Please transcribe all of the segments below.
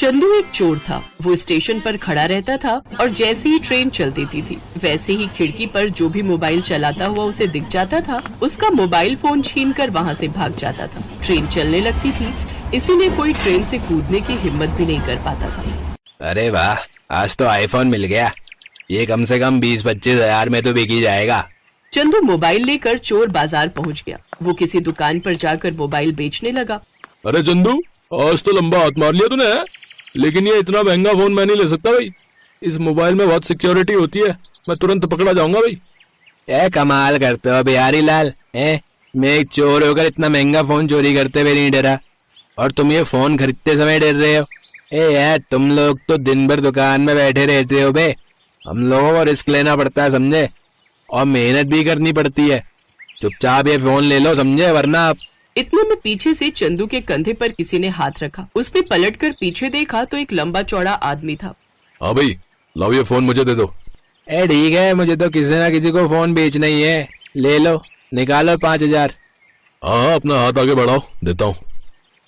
चंदू एक चोर था। वो स्टेशन पर खड़ा रहता था और जैसे ही ट्रेन चल देती थी वैसे ही खिड़की पर जो भी मोबाइल चलाता हुआ उसे दिख जाता था उसका मोबाइल फोन छीनकर वहाँ से भाग जाता था। ट्रेन चलने लगती थी, इसीलिए कोई ट्रेन से कूदने की हिम्मत भी नहीं कर पाता था। अरे वाह, आज तो आईफोन मिल गया। ये कम से कम 20-25 हजार में तो बिक ही जाएगा। चंदू मोबाइल लेकर चोर बाजार पहुँच गया। वो किसी दुकान पर जाकर मोबाइल बेचने लगा। अरे चंदू, आज तो लंबा हाथ मार लिया तूने, लेकिन ये इतना महंगा फोन मैं नहीं ले सकता भाई। इस मोबाइल में बहुत सिक्योरिटी होती है, मैं तुरंत पकड़ा जाऊंगा भाई। ए कमाल करते हो बिहारी लाल। मैं एक चोर होकर इतना महंगा फोन चोरी करते हुए नहीं डरा, और तुम ये फोन खरीदते समय डर रहे हो। यार तुम लोग तो दिन भर दुकान में बैठे रहते हो बे। हम लोगों को रिस्क लेना पड़ता है समझे, और मेहनत भी करनी पड़ती है। चुपचाप ये फोन ले लो समझे, वरना आप। इतने में पीछे से चंदू के कंधे पर किसी ने हाथ रखा। उसने पलटकर पीछे देखा तो एक लंबा चौड़ा आदमी था। हाँ भाई, लाओ ये फोन मुझे दे दो। ठीक है, मुझे तो किसी ना किसी को फोन बेचना ही है। ले लो, निकालो 5000। हाँ, अपना हाथ आगे बढ़ाओ, देता हूँ।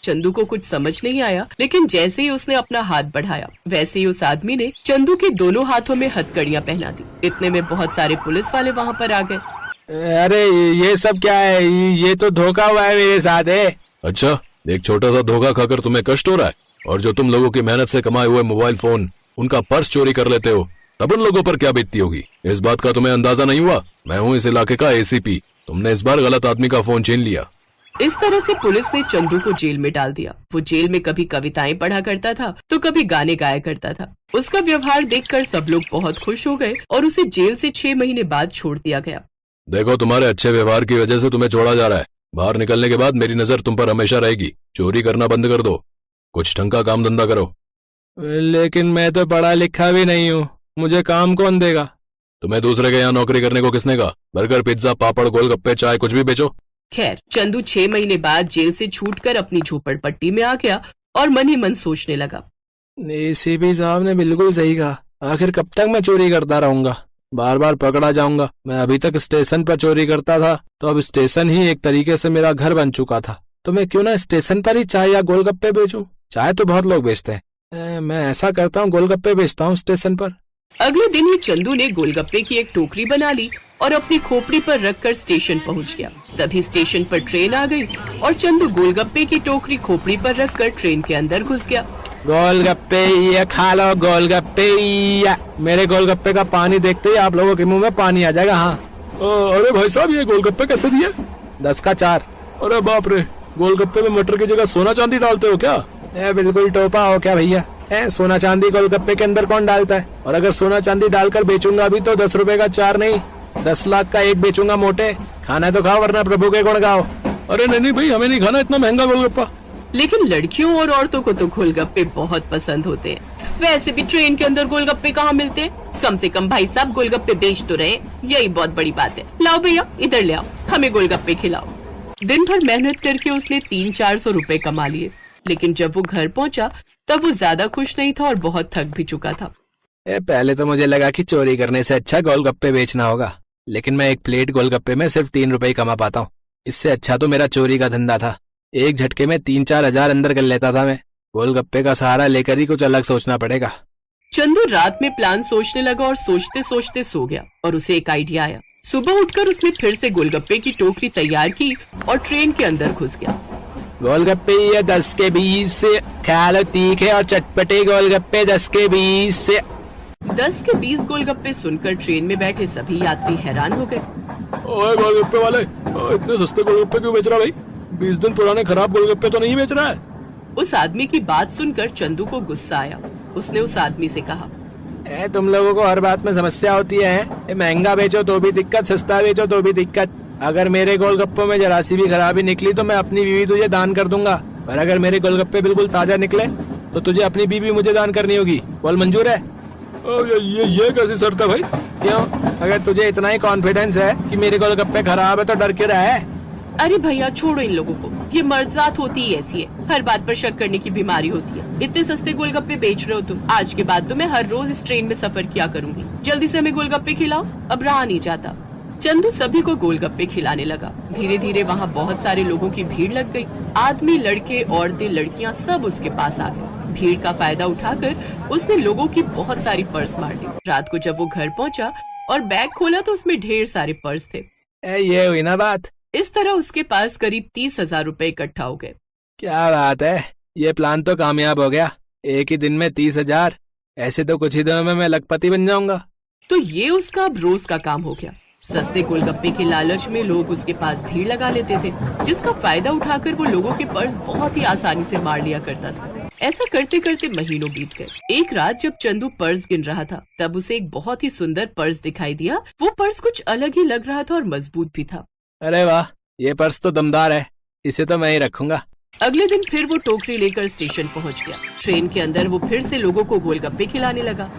चंदू को कुछ समझ नहीं आया, लेकिन जैसे ही उसने अपना हाथ बढ़ाया वैसे ही उस आदमी ने चंदू के दोनों हाथों में हथकड़ियां पहना दी। इतने में बहुत सारे पुलिस वाले वहाँ पर आ गए। अरे ये सब क्या है? ये तो धोखा हुआ है मेरे साथ है। अच्छा, एक छोटा सा धोखा खाकर तुम्हें कष्ट हो रहा है, और जो तुम लोगों की मेहनत से कमाए हुए मोबाइल फोन उनका पर्स चोरी कर लेते हो, तब उन लोगों पर क्या बीतती होगी। इस बात का तुम्हें अंदाजा नहीं हुआ? मैं हूँ इस इलाके का एसीपी। तुमने इस बार गलत आदमी का फोन छीन लिया। इस तरह से पुलिस ने चंदू को जेल में डाल दिया। वो जेल में कभी कविताएं पढ़ा करता था तो कभी गाने गाया करता था। उसका व्यवहार देखकर सब लोग बहुत खुश हो गए और उसे जेल से 6 महीने बाद छोड़ दिया गया। देखो, तुम्हारे अच्छे व्यवहार की वजह से तुम्हें छोड़ा जा रहा है। बाहर निकलने के बाद मेरी नजर तुम पर हमेशा रहेगी। चोरी करना बंद कर दो, कुछ ढंग का काम धंधा करो। लेकिन मैं तो पढ़ा लिखा भी नहीं हूँ, मुझे काम कौन देगा? तुम्हें दूसरे के यहाँ नौकरी करने को किसने कहा? बर्गर, पिज्जा, पापड़, गोलगप्पे, चाय कुछ भी बेचो। खैर, चंदू 6 महीने बाद जेल से छूटकर अपनी झोपड़पट्टी में आ गया और मन ही मन सोचने लगा। एसीपी साहब ने बिल्कुल सही कहा। आखिर कब तक मैं चोरी करता रहूंगा? बार बार पकड़ा जाऊंगा। मैं अभी तक स्टेशन पर चोरी करता था, तो अब स्टेशन ही एक तरीके से मेरा घर बन चुका था। तो मैं क्यों ना स्टेशन पर ही चाय या गोलगप्पे बेचूं? चाय तो बहुत लोग बेचते हैं, मैं ऐसा करता हूँ, गोलगप्पे बेचता हूँ स्टेशन पर। अगले दिन ही चंदू ने गोलगप्पे की एक टोकरी बना ली और अपनी खोपड़ी पर रखकर स्टेशन पहुंच गया। तभी स्टेशन पर ट्रेन आ गई और चंदू गोलगप्पे की टोकरी खोपड़ी पर रखकर ट्रेन के अंदर घुस गया। गोलगप्पे ये खा लो, गोलगप्पे ये। मेरे गोलगप्पे का पानी देखते ही आप लोगों के मुंह में पानी आ जाएगा। हाँ। अरे भाई साहब, ये गोलगप्पे कैसे दिए? 10 का 4। अरे बाप रे, गोलगप्पे में मटर की जगह सोना चांदी डालते हो क्या? बिल्कुल टोपा हो क्या भैया? सोना चांदी गोलगप्पे के अंदर कौन डालता है? और अगर सोना चांदी डालकर बेचूंगा अभी तो 10 रुपए का 4 नहीं, 10 लाख का 1 बेचूंगा मोटे। खाना है तो खाओ, वरना प्रभु के गुण गाओ। अरे नहीं भाई, हमें नहीं खाना इतना महंगा गोलगप्पा। लेकिन लड़कियों और औरतों को तो गोलगप्पे बहुत पसंद होते हैं। वैसे भी ट्रेन के अंदर गोलगप्पे कहाँ मिलते हैं? कम से कम भाई साहब गोलगप्पे बेच तो रहे, यही बहुत बड़ी बात है। लाओ भैया, इधर ले आओ, हमें गोलगप्पे खिलाओ। दिन भर मेहनत करके उसने 300-400 रुपए कमा लिए, लेकिन जब वो घर पहुंचा तब वो ज्यादा खुश नहीं था और बहुत थक भी चुका था। पहले तो मुझे लगा कि चोरी करने से अच्छा गोलगप्पे बेचना होगा, लेकिन मैं एक प्लेट गोलगप्पे में सिर्फ 3 रुपए कमा पाता हूँ। इससे अच्छा तो मेरा चोरी का धंधा था। एक झटके में 3-4 हजार अंदर कर लेता था मैं। गोलगप्पे का सहारा लेकर ही कुछ अलग सोचना पड़ेगा। चंदू रात में प्लान सोचने लगा और सोचते सोचते सो गया और उसे एक आइडिया आया। सुबह उठकर उसने फिर से गोलगप्पे की टोकरी तैयार की और ट्रेन के अंदर घुस गया। गोलगप्पे ये 10 के 20 से, खा लो तीखे और चटपटे गोलगप्पे 10 के 20 से। 10 के 20 गोलगप्पे सुनकर ट्रेन में बैठे सभी यात्री हैरान हो गए। ओए गोलगप्पे वाले, इतने सस्ते गोलगप्पे क्यों बेच रहा भाई? 20 दिन पुराने खराब गोलगप्पे तो नहीं बेच रहा है? उस आदमी की बात सुनकर चंदू को गुस्सा आया। उसने उस आदमी से कहा, तुम लोगों को हर बात में समस्या होती है। महंगा बेचो तो भी दिक्कत, सस्ता बेचो तो भी दिक्कत। अगर मेरे गोलगप्पों में जरा सी भी खराबी निकली तो मैं अपनी बीवी तुझे दान कर दूंगा, और अगर मेरे गोलगप्पे बिल्कुल ताजा निकले तो तुझे अपनी बीवी मुझे दान करनी होगी। बोल मंजूर है? ये कैसी शर्त है भाई? क्यों? अगर तुझे इतना ही कॉन्फिडेंस है कि मेरे गोलगप्पे खराब है तो डर क्यों रहा है? अरे भैया छोड़ो इन लोगों को, ये मर्द जात होती ही ऐसी है, हर बात पर शक करने की बीमारी होती है। इतने सस्ते गोलगप्पे बेच रहे हो तुम, आज के बाद तो मैं हर रोज इस ट्रेन में सफर किया करूंगी। जल्दी से हमें गोलगप्पे खिलाओ, अब रहा नहीं जाता। चंदू सभी को गोलगप्पे खिलाने लगा। धीरे धीरे वहाँ बहुत सारे लोगों की भीड़ लग गई। आदमी, लड़के, औरतें, लड़कियाँ सब उसके पास आ गए। भीड़ का फायदा उठाकर उसने लोगों की बहुत सारी पर्स मार ली। रात को जब वो घर पहुंचा और बैग खोला तो उसमें ढेर सारे पर्स थे। ये हुई ना बात। इस तरह उसके पास करीब 30,000 रुपए इकट्ठा हो गए। क्या बात है, ये प्लान तो कामयाब हो गया। एक ही दिन में 30,000। ऐसे तो कुछ ही दिनों में मैं लखपति बन जाऊंगा। तो ये उसका अब रोज का काम हो गया। सस्ते गोलगप्पे के लालच में लोग उसके पास भीड़ लगा लेते थे, जिसका फायदा उठाकर वो लोगों के पर्स बहुत ही आसानी से मार लिया करता था। ऐसा करते करते महीनों बीत गए। एक रात जब चंदू पर्स गिन रहा था, तब उसे एक बहुत ही सुंदर पर्स दिखाई दिया। वो पर्स कुछ अलग ही लग रहा था और मजबूत भी था। अरे वाह, ये पर्स तो दमदार है, इसे तो मैं ही रखूंगा। अगले दिन फिर वो टोकरी लेकर स्टेशन पहुंच गया। ट्रेन के अंदर वो फिर से लोगों को गोलगप्पे खिलाने लगा।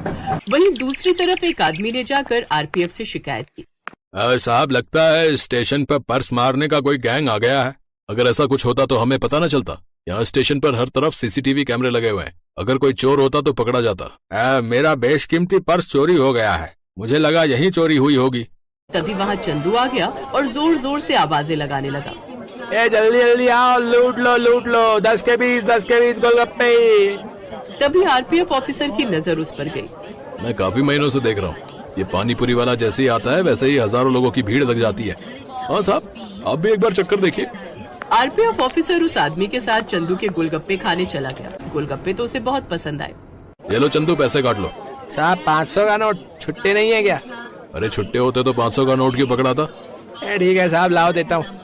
वहीं दूसरी तरफ एक आदमी ने जाकर आरपीएफ से शिकायत की। साहब, लगता है स्टेशन पर पर्स मारने का कोई गैंग आ गया है। अगर ऐसा कुछ होता तो हमें पता न चलता। यहाँ स्टेशन पर हर तरफ सीसीटीवी कैमरे लगे हुए हैं। अगर कोई चोर होता तो पकड़ा जाता। मेरा बेशकीमती पर्स चोरी हो गया है, मुझे लगा यही चोरी हुई होगी। तभी वहाँ चंदू आ गया और जोर जोर से आवाजें लगाने लगा। जल्दी जल्दी आओ, लूट लो 10 के 20 गोलगप्पे। तभी आरपीएफ ऑफिसर की नजर उस पर गई। मैं काफी महीनों से देख रहा हूँ, ये पानी पूरी वाला जैसे ही आता है वैसे ही हजारों लोगों की भीड़ लग जाती है। हाँ साहब, आप भी एक बार चक्कर देखिए। आरपीएफ ऑफिसर उस आदमी के साथ चंदू के गोलगप्पे खाने चला गया। गोलगप्पे तो उसे बहुत पसंद आए। ये लो चंदू, पैसे काट लो। साहब 500 का नोट छुट्टे नहीं है क्या? अरे छुट्टे होते तो 500 का नोट क्यों पकड़ा था? ठीक है साहब, लाओ देता हूँ।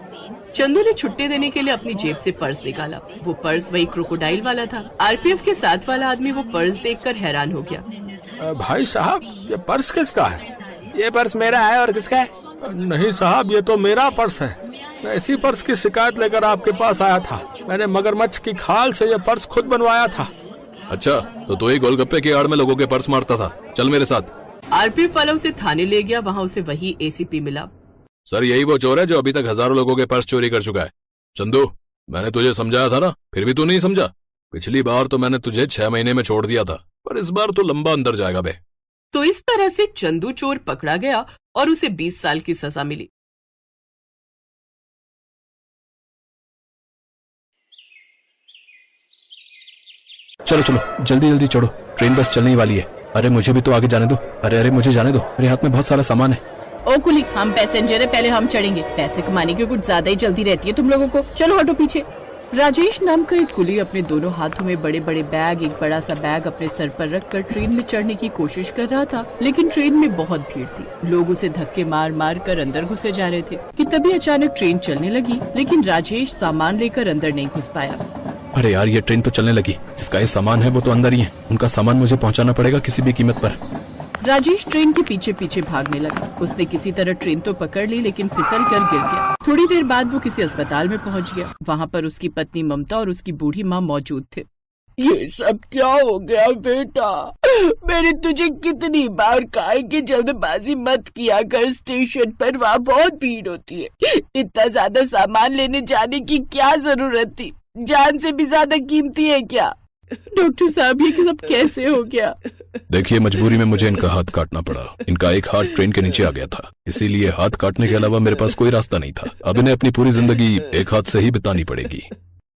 चंदू ने छुट्टे देने के लिए अपनी जेब से पर्स निकाला। वो पर्स वही क्रोकोडाइल वाला था। आरपीएफ के साथ वाला आदमी वो पर्स देखकर हैरान हो गया। भाई साहब, ये पर्स किसका है? ये पर्स मेरा है, और किसका है? नहीं साहब, ये तो मेरा पर्स है। मैं इसी पर्स की शिकायत लेकर आपके पास आया था। मैंने मगरमच्छ की खाल से ये पर्स खुद बनवाया था। अच्छा, तो तू ही गोलगप्पे की आड़ में लोगों के पर्स मारता था। चल मेरे साथ। आरपीएफ वाला उसे थाने ले गया। वहाँ उसे वही एसीपी मिला। सर, यही वो चोर है जो अभी तक हजारों लोगों के पर्स चोरी कर चुका है। चंदू, मैंने तुझे समझाया था ना, फिर भी तू नहीं समझा। पिछली बार तो मैंने तुझे 6 महीने में छोड़ दिया था, पर इस बार तो लंबा अंदर जाएगा बे। तो इस तरह से चंदू चोर पकड़ा गया और उसे 20 साल की सजा मिली। चलो चलो, जल्दी जल्दी चढ़ो, ट्रेन बस चलने वाली है। अरे मुझे भी तो आगे जाने दो। अरे मुझे जाने दो, मेरे हाथ में बहुत सारा सामान है। ओ कुली, हम पैसेंजर है, पहले हम चढ़ेंगे। पैसे कमाने की कुछ ज्यादा ही जल्दी रहती है तुम लोगों को। चलो हटो पीछे। राजेश नाम का एक कुली अपने दोनों हाथों में बड़े बड़े बैग, एक बड़ा सा बैग अपने सर पर रखकर ट्रेन में चढ़ने की कोशिश कर रहा था। लेकिन ट्रेन में बहुत भीड़ थी। लोग उसे धक्के मार मार कर अंदर घुसे जा रहे थे कि तभी अचानक ट्रेन चलने लगी। लेकिन राजेश सामान लेकर अंदर नहीं घुस पाया। अरे यार, ये ट्रेन तो चलने लगी। जिसका ये सामान है वो तो अंदर ही है। उनका सामान मुझे पहुंचाना पड़ेगा किसी भी कीमत पर। राजेश ट्रेन के पीछे पीछे भागने लगा। उसने किसी तरह ट्रेन तो पकड़ ली, लेकिन फिसल कर गिर गया। थोड़ी देर बाद वो किसी अस्पताल में पहुंच गया। वहाँ पर उसकी पत्नी ममता और उसकी बूढ़ी माँ मौजूद थे। ये सब क्या हो गया बेटा? मैंने तुझे कितनी बार कहा है कि जल्दबाजी मत किया कर, स्टेशन पर वहाँ बहुत भीड़ होती है। इतना ज्यादा सामान लेने जाने की क्या जरूरत थी? जान से भी ज्यादा कीमती है क्या? डॉक्टर साहब, ये सब कैसे हो गया? देखिए, मजबूरी में मुझे इनका हाथ काटना पड़ा। इनका एक हाथ ट्रेन के नीचे आ गया था, इसीलिए हाथ काटने के अलावा मेरे पास कोई रास्ता नहीं था। अब इन्हें अपनी पूरी जिंदगी एक हाथ से ही बितानी पड़ेगी।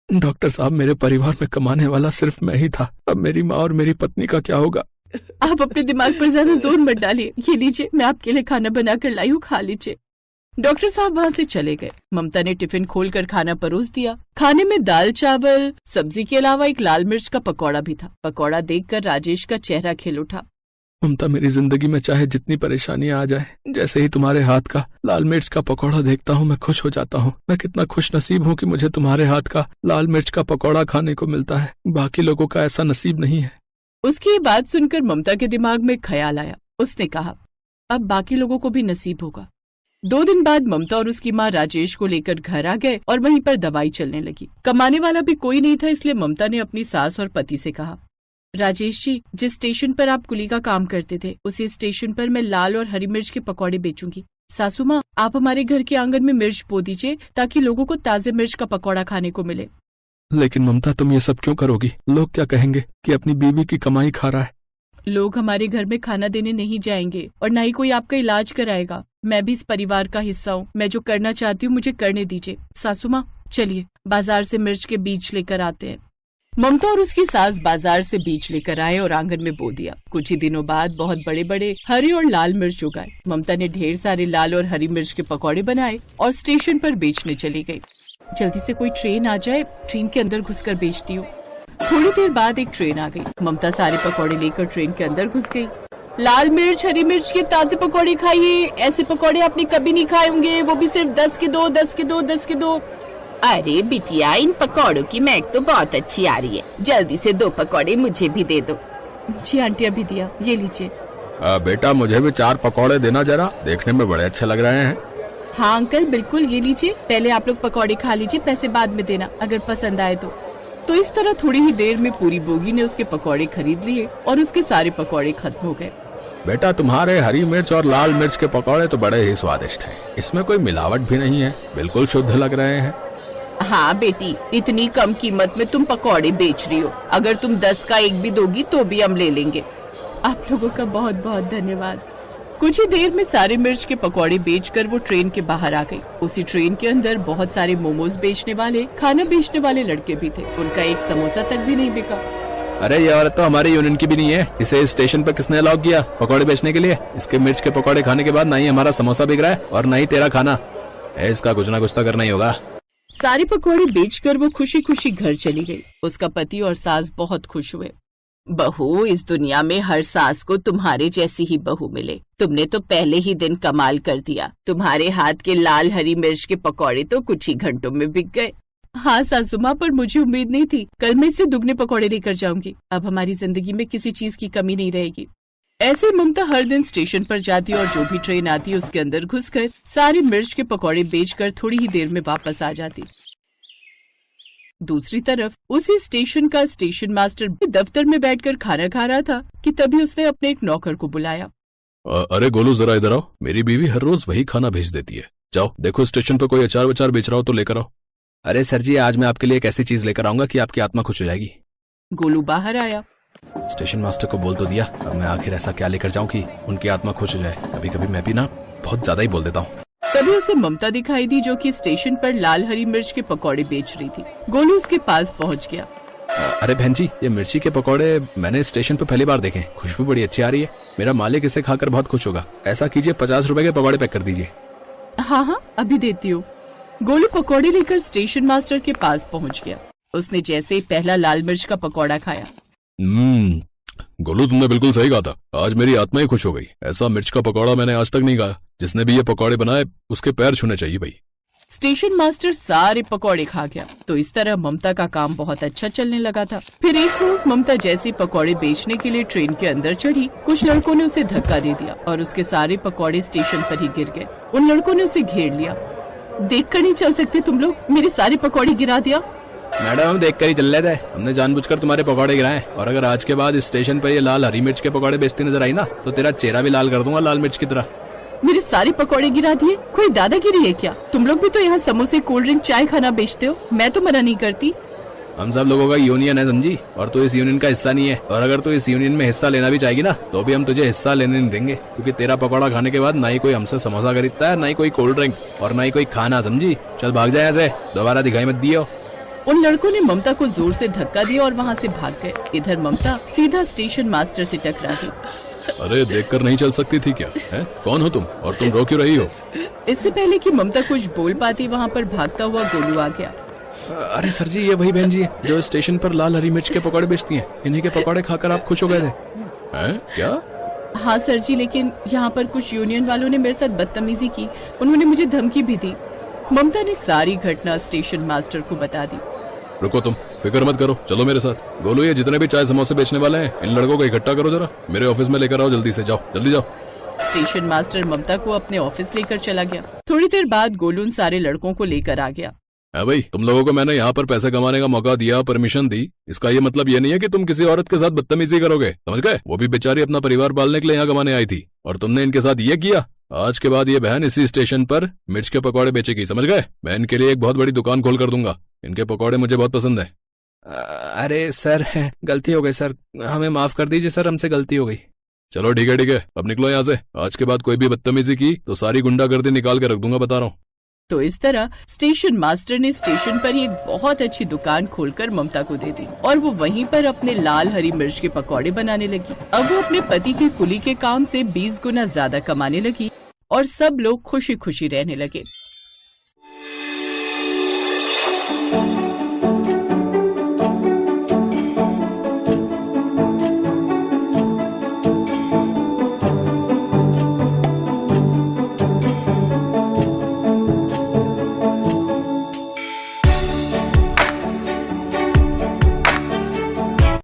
डॉक्टर साहब, मेरे परिवार में कमाने वाला सिर्फ मैं ही था। अब मेरी माँ और मेरी पत्नी का क्या होगा? आप अपने दिमाग पर ज्यादा जोर मत डालिए। ये लीजिए, मैं आपके लिए खाना बना कर लाई हूँ, खा लीजिए। डॉक्टर साहब वहाँ से चले गए। ममता ने टिफिन खोलकर खाना परोस दिया। खाने में दाल चावल सब्जी के अलावा एक लाल मिर्च का पकौड़ा भी था। पकौड़ा देखकर राजेश का चेहरा खिल उठा। ममता, मेरी जिंदगी में चाहे जितनी परेशानियां आ जाए, जैसे ही तुम्हारे हाथ का लाल मिर्च का पकौड़ा देखता हूँ मैं खुश हो जाता हूँ। मैं कितना खुश नसीब हूँ कि मुझे तुम्हारे हाथ का लाल मिर्च का पकौड़ा खाने को मिलता है। बाकी लोगों का ऐसा नसीब नहीं है। उसकी ये बात सुनकर ममता के दिमाग में ख्याल आया। उसने कहा, अब बाकी लोगों को भी नसीब होगा। 2 दिन बाद ममता और उसकी माँ राजेश को लेकर घर आ गए और वहीं पर दवाई चलने लगी। कमाने वाला भी कोई नहीं था, इसलिए ममता ने अपनी सास और पति से कहा, राजेश जी, जिस स्टेशन पर आप कुली का काम करते थे, उसी स्टेशन पर मैं लाल और हरी मिर्च के पकौड़े बेचूंगी। सासू माँ, आप हमारे घर के आंगन में मिर्च बो दीजिए ताकि लोगों को ताजे मिर्च का पकौड़ा खाने को मिले। लेकिन ममता, तुम ये सब क्यों करोगी? लोग क्या कहेंगे कि अपनी बीवी की कमाई खा रहा है। लोग हमारे घर में खाना देने नहीं जाएंगे और न ही कोई आपका इलाज कराएगा। मैं भी इस परिवार का हिस्सा हूँ। मैं जो करना चाहती हूँ मुझे करने दीजिए। सासू माँ, चलिए बाजार से मिर्च के बीज लेकर आते हैं। ममता और उसकी सास बाजार से बीज लेकर आए और आंगन में बो दिया। कुछ ही दिनों बाद बहुत बड़े बड़े हरी और लाल मिर्च उगाए। ममता ने ढेर सारे लाल और हरी मिर्च के पकौड़े बनाए और स्टेशन पर बेचने चली गई। जल्दी से कोई ट्रेन आ जाए, ट्रेन के अंदर घुसकर बेचती हूँ। थोड़ी देर बाद एक ट्रेन आ गई। ममता सारे पकौड़े लेकर ट्रेन के अंदर घुस गई। लाल मिर्च हरी मिर्च के ताजे पकौड़े खाइए, ऐसे पकौड़े आपने कभी नहीं खाए होंगे, वो भी सिर्फ 10 के 2, 10 के 2, 10 के 2। अरे बिटिया, इन पकौड़ों की महक तो बहुत अच्छी आ रही है, जल्दी से 2 पकौड़े मुझे भी दे दो। जी आंटी, अभी दिया, ये लीजिए। बेटा मुझे भी 4 पकौड़े देना जरा, देखने में बड़े अच्छे लग रहे हैं। हाँ अंकल, बिल्कुल, ये लीजिए। पहले आप लोग पकौड़े खा लीजिए, पैसे बाद में देना अगर पसंद आए तो इस तरह थोड़ी ही देर में पूरी बोगी ने उसके पकौड़े खरीद लिए और उसके सारे पकौड़े खत्म हो गए। बेटा तुम्हारे हरी मिर्च और लाल मिर्च के पकौड़े तो बड़े ही स्वादिष्ट हैं। इसमें कोई मिलावट भी नहीं है, बिल्कुल शुद्ध लग रहे हैं। हाँ बेटी, इतनी कम कीमत में तुम पकौड़े बेच रही हो, अगर तुम 10 का एक भी दोगी तो भी हम ले लेंगे। आप लोगों का बहुत बहुत धन्यवाद। कुछ ही देर में सारे मिर्च के पकौड़े बेचकर वो ट्रेन के बाहर आ गई। उसी ट्रेन के अंदर बहुत सारे मोमोज बेचने वाले, खाना बेचने वाले लड़के भी थे। उनका एक समोसा तक भी नहीं बिका। अरे ये औरत तो हमारी यूनियन की भी नहीं है, इसे इस स्टेशन पर किसने अलाउ किया पकौड़े बेचने के लिए? इसके मिर्च के पकौड़े खाने के बाद ना ही हमारा समोसा बिक रहा है और ना ही तेरा खाना। इसका कुछ ना कुछ तो करना ही होगा। सारे पकौड़े बेचकर वो खुशी खुशी घर चली गई। उसका पति और सास बहुत खुश हुए। बहू, इस दुनिया में हर सास को तुम्हारे जैसी ही बहू मिले। तुमने तो पहले ही दिन कमाल कर दिया। तुम्हारे हाथ के लाल हरी मिर्च के पकौड़े तो कुछ ही घंटों में बिक गए। हाँ सासू माँ, पर मुझे उम्मीद नहीं थी। कल मैं इससे दुगने पकौड़े लेकर जाऊंगी। अब हमारी जिंदगी में किसी चीज की कमी नहीं रहेगी। ऐसे ममता हर दिन स्टेशन पर जाती और जो भी ट्रेन आती उसके अंदर घुसकर सारे मिर्च के पकौड़े बेचकर थोड़ी ही देर में वापस आ जाती। दूसरी तरफ उसी स्टेशन का स्टेशन मास्टर दफ्तर में बैठकर खाना खा रहा था कि तभी उसने अपने एक नौकर को बुलाया। अरे गोलू, जरा इधर आओ। मेरी बीवी हर रोज वही खाना भेज देती है। जाओ देखो स्टेशन पर कोई अचार वचार बेच रहा हो तो लेकर आओ। अरे सर जी, आज मैं आपके लिए एक ऐसी चीज लेकर आऊंगा कि आपकी आत्मा खुश हो जाएगी। गोलू बाहर आया। स्टेशन मास्टर को बोल तो दिया, अब मैं आखिर ऐसा क्या लेकर जाऊं कि उनकी आत्मा खुश हो जाए। कभी कभी मैं भी ना बहुत ज्यादा ही बोल देता हूँ। तभी उसे ममता दिखाई दी जो कि स्टेशन पर लाल हरी मिर्च के पकौड़े बेच रही थी। गोलू उसके पास पहुंच गया। अरे बहन जी, ये मिर्ची के पकौड़े मैंने स्टेशन पे पहली बार देखे। खुशबू बड़ी अच्छी आ रही है। मेरा मालिक इसे खाकर बहुत खुश होगा। ऐसा कीजिए, 50 रुपए के पकौड़े पैक कर दीजिए। हाँ हाँ, अभी देती हूँ। गोलू पकौड़े लेकर स्टेशन मास्टर के पास पहुंच गया। उसने जैसे ही पहला लाल मिर्च का पकौड़ा खाया। गोलू, तुमने बिल्कुल सही कहा था। आज मेरी आत्मा ही खुश हो गई। ऐसा मिर्च का पकौड़ा मैंने आज तक नहीं खाया। जिसने भी ये पकौड़े बनाए उसके पैर छूने चाहिए भाई। स्टेशन मास्टर सारे पकौड़े खा गया। तो इस तरह ममता का काम बहुत अच्छा चलने लगा था। फिर एक रोज ममता जैसे पकौड़े बेचने के लिए ट्रेन के अंदर चढ़ी, कुछ लड़कों ने उसे धक्का दे दिया और उसके सारे पकौड़े स्टेशन पर ही गिर गए। उन लड़कों ने उसे घेर लिया। देखकर नहीं चल सकते तुम लोग? मेरे सारे पकौड़े गिरा दिया। मैडम, हम देखकर ही चल रहे थे। हमने जानबूझकर तुम्हारे पकौड़े गिराए और अगर आज के बाद इस स्टेशन पर ये लाल हरी मिर्च के पकौड़े बेचती नजर आई ना तो तेरा चेहरा भी लाल कर दूंगा, लाल मिर्च की तरह। मेरे सारे पकौड़े गिरा दिए? कोई दादागिरी है क्या? तुम लोग भी तो यहाँ समोसे, कोल्ड ड्रिंक, चाय खाना बेचते हो। मैं तो मना नहीं करती। हम सब लोगों का यूनियन है समझी, और तू इस यूनियन का हिस्सा नहीं है। और अगर तू इस यूनियन में हिस्सा लेना भी चाहेगी ना तो भी हम तुझे हिस्सा लेने नहीं देंगे, क्योंकि तेरा पकौड़ा खाने के बाद ना ही कोई हमसे समोसा खरीदता है, ना ही कोई कोल्ड ड्रिंक और ना ही कोई खाना, समझी? चल भाग जाए ऐसे, दोबारा दिखाई मत दियो। उन लड़कों ने ममता को जोर से धक्का दिया और वहाँ से भाग गए। इधर ममता सीधा स्टेशन मास्टर से टकरा गई। अरे देखकर नहीं चल सकती थी क्या? है? कौन हो तुम और तुम रो क्यों रही हो? इससे पहले कि ममता कुछ बोल पाती, वहाँ पर भागता हुआ गोलू आ गया। अरे सर जी, ये वही बहन जी है जो स्टेशन पर लाल हरी मिर्च के पकौड़े बेचती हैं। इन्हीं के पकौड़े खाकर आप खुश हो गए थे। हैं? क्या? हाँ सर जी, लेकिन यहाँ पर कुछ यूनियन वालों ने मेरे साथ बदतमीजी की। उन्होंने मुझे धमकी भी दी। ममता ने सारी घटना स्टेशन मास्टर को बता दी। रुको, तुम फिक्र मत करो, चलो मेरे साथ। गोलू, ये जितने भी चाय समोसे बेचने वाले हैं इन लड़कों को इकट्ठा करो, जरा मेरे ऑफिस में लेकर आओ। जल्दी से जाओ, जल्दी जाओ। स्टेशन मास्टर ममता को अपने ऑफिस लेकर चला गया। थोड़ी देर बाद गोलू उन सारे लड़कों को लेकर आ गया। भाई, तुम लोगों को मैंने यहाँ पर पैसे कमाने का मौका दिया, परमिशन दी। इसका ये मतलब ये नहीं है कि तुम किसी औरत के साथ बदतमीजी करोगे, समझ गए? वो भी बेचारी अपना परिवार पालने के लिए यहाँ कमाने आई थी और तुमने इनके साथ ये किया। आज के बाद ये बहन इसी स्टेशन पर मिर्च के पकौड़े बेचेगी, समझ गए? मैं इनके लिए एक बहुत बड़ी दुकान खोल कर दूंगा। इनके पकौड़े मुझे बहुत पसंद है। अरे सर, गलती हो गई सर, हमें माफ कर दीजिए सर, हमसे गलती हो गई। चलो ठीक है, अब निकलो यहाँ से। आज के बाद कोई भी बदतमीजी की तो सारी गुंडागर्दी निकाल के रख दूंगा, बता रहा हूँ। तो इस तरह स्टेशन मास्टर ने स्टेशन पर ही एक बहुत अच्छी दुकान खोलकर ममता को दे दी और वो वहीं पर अपने लाल हरी मिर्च के पकौड़े बनाने लगी। अब वो अपने पति की कुली के काम से 20 गुना ज्यादा कमाने लगी और सब लोग खुशी खुशी रहने लगे।